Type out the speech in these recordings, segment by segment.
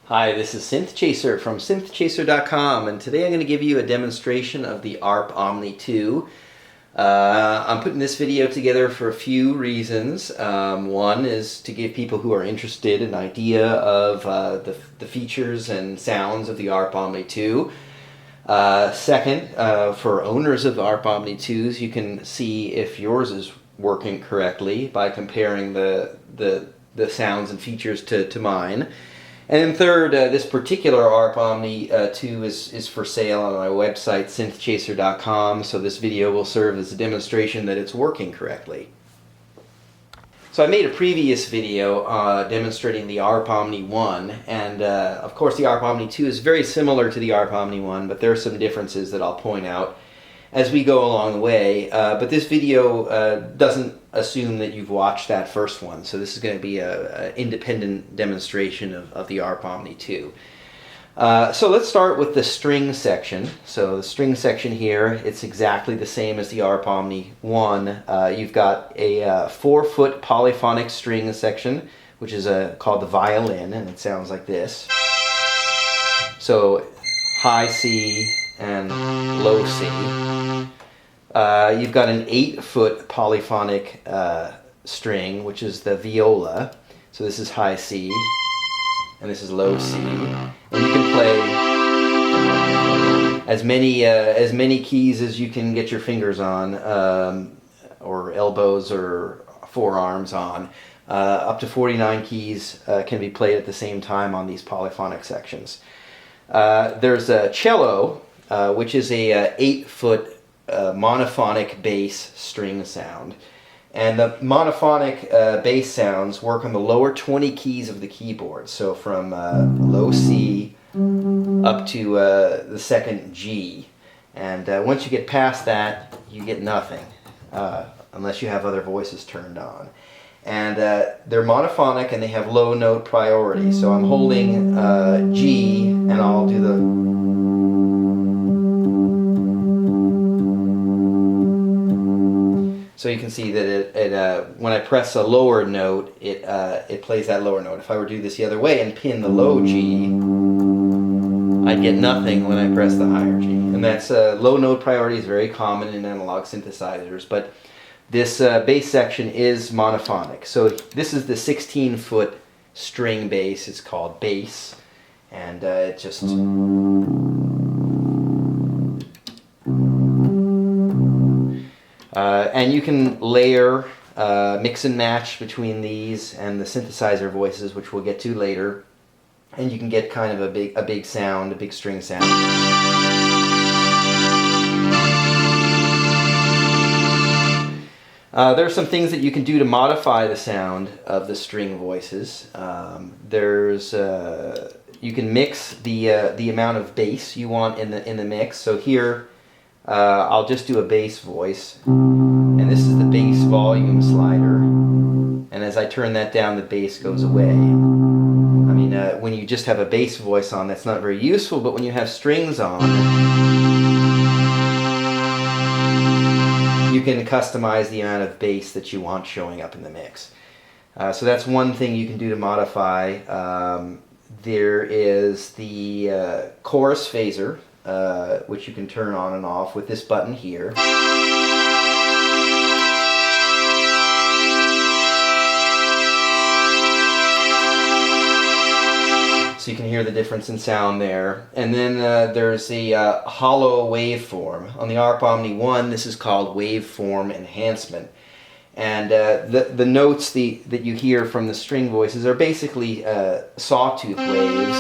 Hi, this is Synthchaser from synthchaser.com, and today I'm going to give you a demonstration of the ARP Omni 2. I'm putting this video together for a few reasons. One is to give people who are interested an idea of the features and sounds of the ARP Omni 2. Second, for owners of ARP Omni 2s, you can see if yours is working correctly by comparing the sounds and features to mine. And then third, this particular ARP Omni 2 is for sale on my website, synthchaser.com, so this video will serve as a demonstration that it's working correctly. So I made a previous video demonstrating the ARP Omni 1, and of course the ARP Omni 2 is very similar to the ARP Omni 1, but there are some differences that I'll point out as we go along the way. But this video doesn't assume that you've watched that first one, so this is going to be an independent demonstration of the ARP Omni 2. So let's start with the string section. So the string section here, it's exactly the same as the ARP Omni 1. You've got a 4-foot polyphonic string section, which is called the violin, and it sounds like this. So high C and low C. You've got an 8-foot polyphonic string, which is the viola. So this is high C, and this is low C. And you can play as many keys as you can get your fingers on, or elbows or forearms on. Up to 49 keys can be played at the same time on these polyphonic sections. There's a cello, which is a 8-foot monophonic bass string sound. And the monophonic bass sounds work on the lower 20 keys of the keyboard. So from low C up to the second G. And once you get past that, you get nothing, unless you have other voices turned on. And they're monophonic and they have low note priority. So I'm holding G and I'll do the... So you can see that when I press a lower note, it plays that lower note. If I were to do this the other way and pin the low G, I'd get nothing when I press the higher G. And that's low note priority is very common in analog synthesizers, but this bass section is monophonic. So this is the 16-foot string bass. It's called bass, and it just... and you can layer, mix and match between these and the synthesizer voices, which we'll get to later, and you can get kind of a big sound, a big string sound. There are some things that you can do to modify the sound of the string voices. You can mix the amount of bass you want in the mix. So here, I'll just do a bass voice, and this is the bass volume slider, and as I turn that down, the bass goes away. I mean, when you just have a bass voice on, that's not very useful, but when you have strings on, you can customize the amount of bass that you want showing up in the mix. So that's one thing you can do to modify. There is the chorus phaser, which you can turn on and off with this button here. So you can hear the difference in sound there. And then there's a hollow waveform. On the ARP Omni 1, this is called waveform enhancement. And the notes that you hear from the string voices are basically sawtooth waves.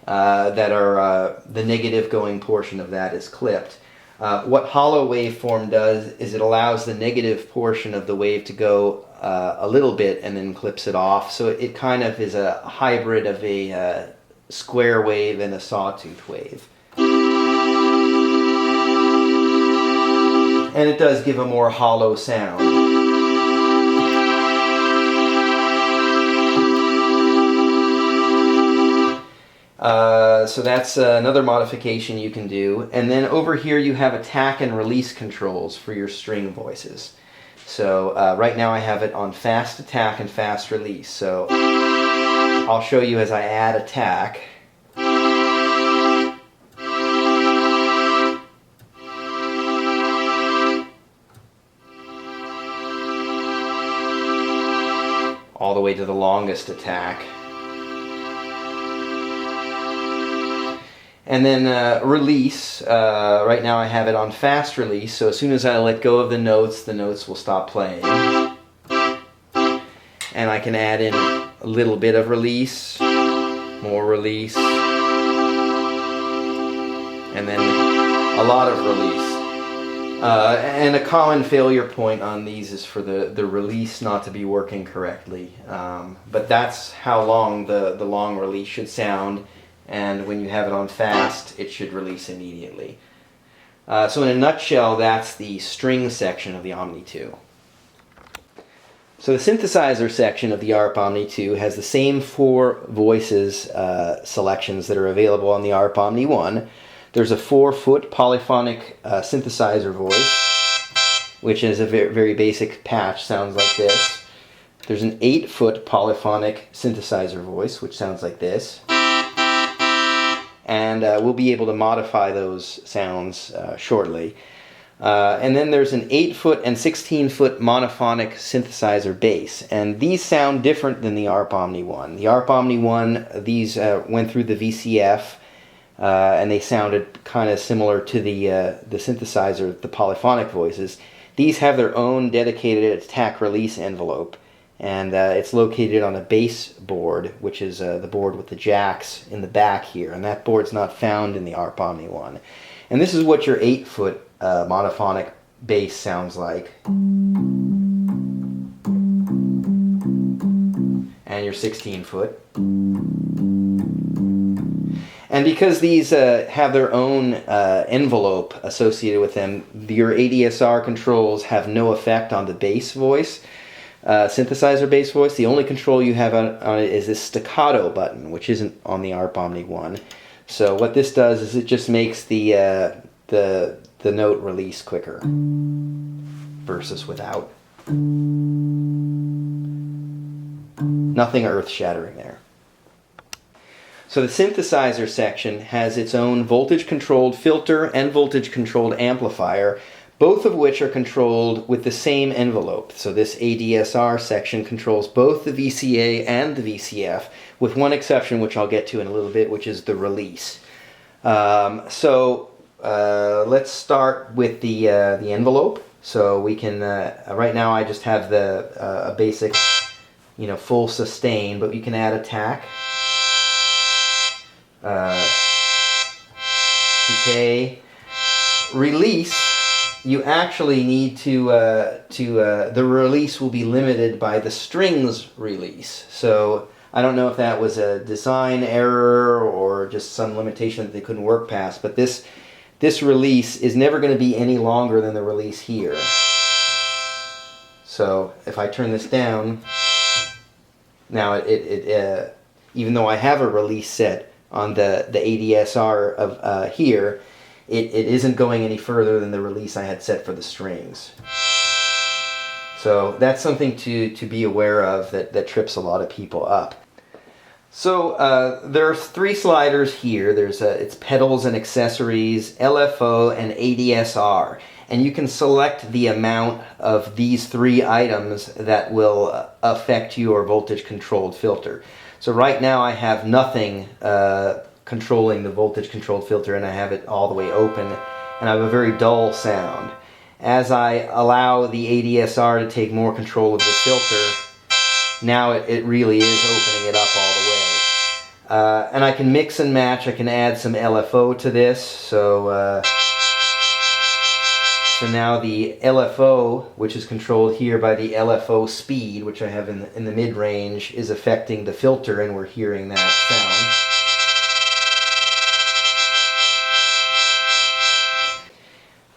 That are the negative going portion of that is clipped. What hollow waveform does is it allows the negative portion of the wave to go a little bit and then clips it off. So it kind of is a hybrid of a square wave and a sawtooth wave. And it does give a more hollow sound. So that's another modification you can do. And then over here you have attack and release controls for your string voices. So right now I have it on fast attack and fast release. So I'll show you as I add attack. All the way to the longest attack. And then release, right now I have it on fast release, so as soon as I let go of the notes will stop playing. And I can add in a little bit of release, more release, and then a lot of release. And a common failure point on these is for the release not to be working correctly. But that's how long the long release should sound, and when you have it on fast, it should release immediately. So in a nutshell, that's the string section of the Omni 2. So the synthesizer section of the ARP Omni 2 has the same 4 voices selections that are available on the ARP Omni 1. There's a 4-foot polyphonic synthesizer voice, which is a very basic patch, sounds like this. There's an 8-foot polyphonic synthesizer voice, which sounds like this. And we'll be able to modify those sounds shortly. And then there's an 8-foot and 16-foot monophonic synthesizer bass. And these sound different than the ARP Omni 1. The ARP Omni 1, these went through the VCF. And they sounded kind of similar to the synthesizer, the polyphonic voices. These have their own dedicated attack release envelope, and it's located on a bass board, which is the board with the jacks in the back here, and that board's not found in the ARP Omni 1. And this is what your 8-foot monophonic bass sounds like. And your 16-foot. And because these have their own envelope associated with them, your ADSR controls have no effect on the bass voice, synthesizer bass voice. The only control you have on it is this staccato button, which isn't on the ARP Omni 1. So what this does is it just makes the note release quicker versus without. Nothing earth-shattering there. So the synthesizer section has its own voltage-controlled filter and voltage-controlled amplifier, both of which are controlled with the same envelope. So this ADSR section controls both the VCA and the VCF, with one exception, which I'll get to in a little bit, which is the release. Let's start with the envelope. So we can, right now I just have a basic, full sustain, but you can add attack. Decay, release. You actually need the release will be limited by the strings release. So I don't know if that was a design error or just some limitation that they couldn't work past, but this release is never going to be any longer than the release here. So if I turn this down, now even though I have a release set on the ADSR of here, it isn't going any further than the release I had set for the strings. So that's something to be aware of that trips a lot of people up. So there's 3 sliders here. There's it's pedals and accessories, LFO, and ADSR. And you can select the amount of these 3 items that will affect your voltage-controlled filter. So right now I have nothing controlling the voltage-controlled filter, and I have it all the way open, and I have a very dull sound. As I allow the ADSR to take more control of the filter, now it really is opening it up all the way. And I can mix and match. I can add some LFO to this. So now the LFO, which is controlled here by the LFO speed, which I have in the mid-range, is affecting the filter, and we're hearing that sound.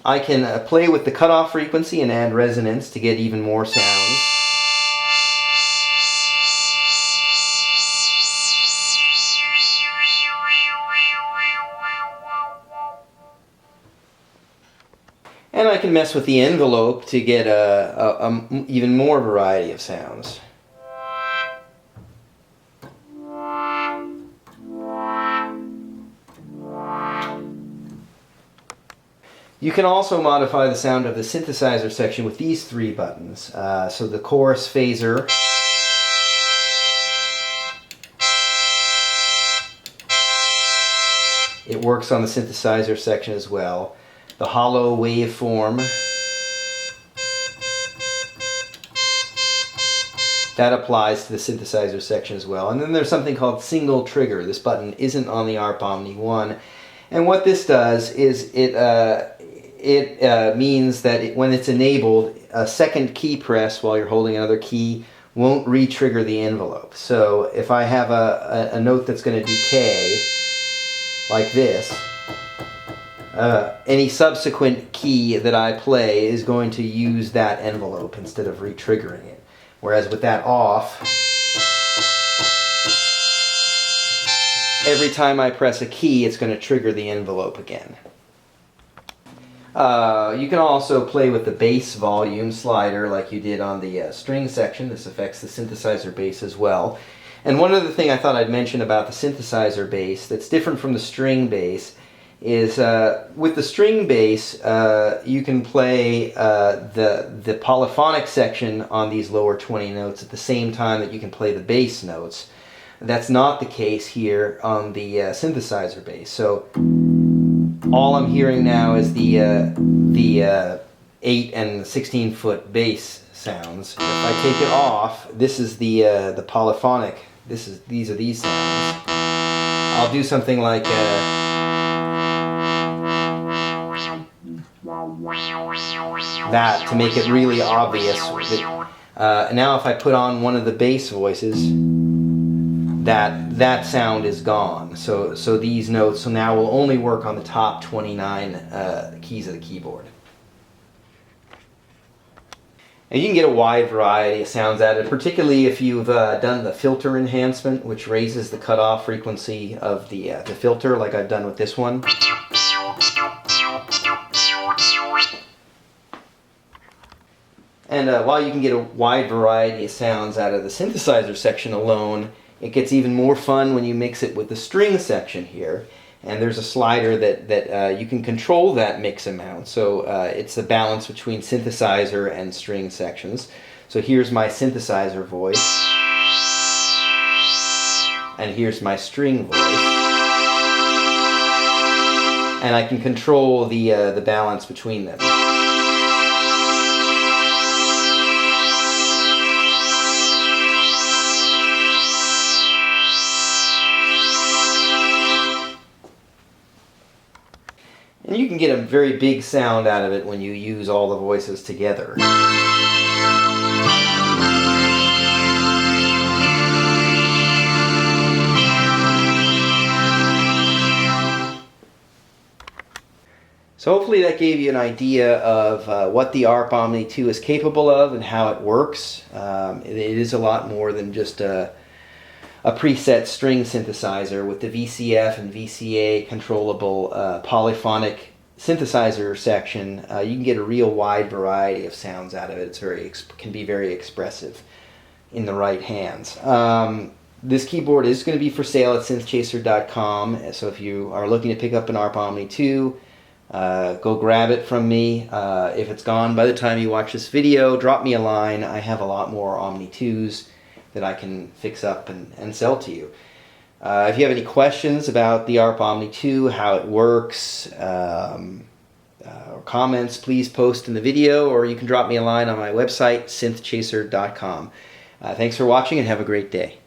I can play with the cutoff frequency and add resonance to get even more sounds. And I can mess with the envelope to get even more variety of sounds. You can also modify the sound of the synthesizer section with these 3 buttons. So the chorus phaser, it works on the synthesizer section as well. The hollow waveform, that applies to the synthesizer section as well. And then there's something called single trigger. This button isn't on the ARP Omni 1. And what this does is it means that when it's enabled, a second key press while you're holding another key won't re-trigger the envelope. So if I have a note that's going to decay, like this, any subsequent key that I play is going to use that envelope instead of re-triggering it. Whereas with that off, every time I press a key, it's going to trigger the envelope again. You can also play with the bass volume slider like you did on the string section. This affects the synthesizer bass as well. And one other thing I thought I'd mention about the synthesizer bass that's different from the string bass is with the string bass, you can play the polyphonic section on these lower 20 notes at the same time that you can play the bass notes. That's not the case here on the synthesizer bass. So all I'm hearing now is the 8 and 16-foot bass sounds. If I take it off, this is the polyphonic. These are these sounds. I'll do something like that to make it really obvious. Now if I put on one of the bass voices, that sound is gone. So these notes now will only work on the top 29 keys of the keyboard. And you can get a wide variety of sounds out of it, particularly if you've done the filter enhancement, which raises the cutoff frequency of the filter, like I've done with this one. And while you can get a wide variety of sounds out of the synthesizer section alone, it gets even more fun when you mix it with the string section here. And there's a slider that you can control that mix amount. So it's a balance between synthesizer and string sections. So here's my synthesizer voice. And here's my string voice. And I can control the balance between them. And you can get a very big sound out of it when you use all the voices together. So hopefully that gave you an idea of what the ARP Omni 2 is capable of and how it works. It is a lot more than just a preset string synthesizer with the VCF and VCA controllable polyphonic synthesizer section. You can get a real wide variety of sounds out of it. Can be very expressive in the right hands. This keyboard is going to be for sale at synthchaser.com. So if you are looking to pick up an ARP Omni 2, go grab it from me. If it's gone by the time you watch this video, drop me a line. I have a lot more Omni 2s that I can fix up and sell to you. If you have any questions about the ARP Omni 2, how it works, or comments, please post in the video, or you can drop me a line on my website, synthchaser.com. Thanks for watching and have a great day.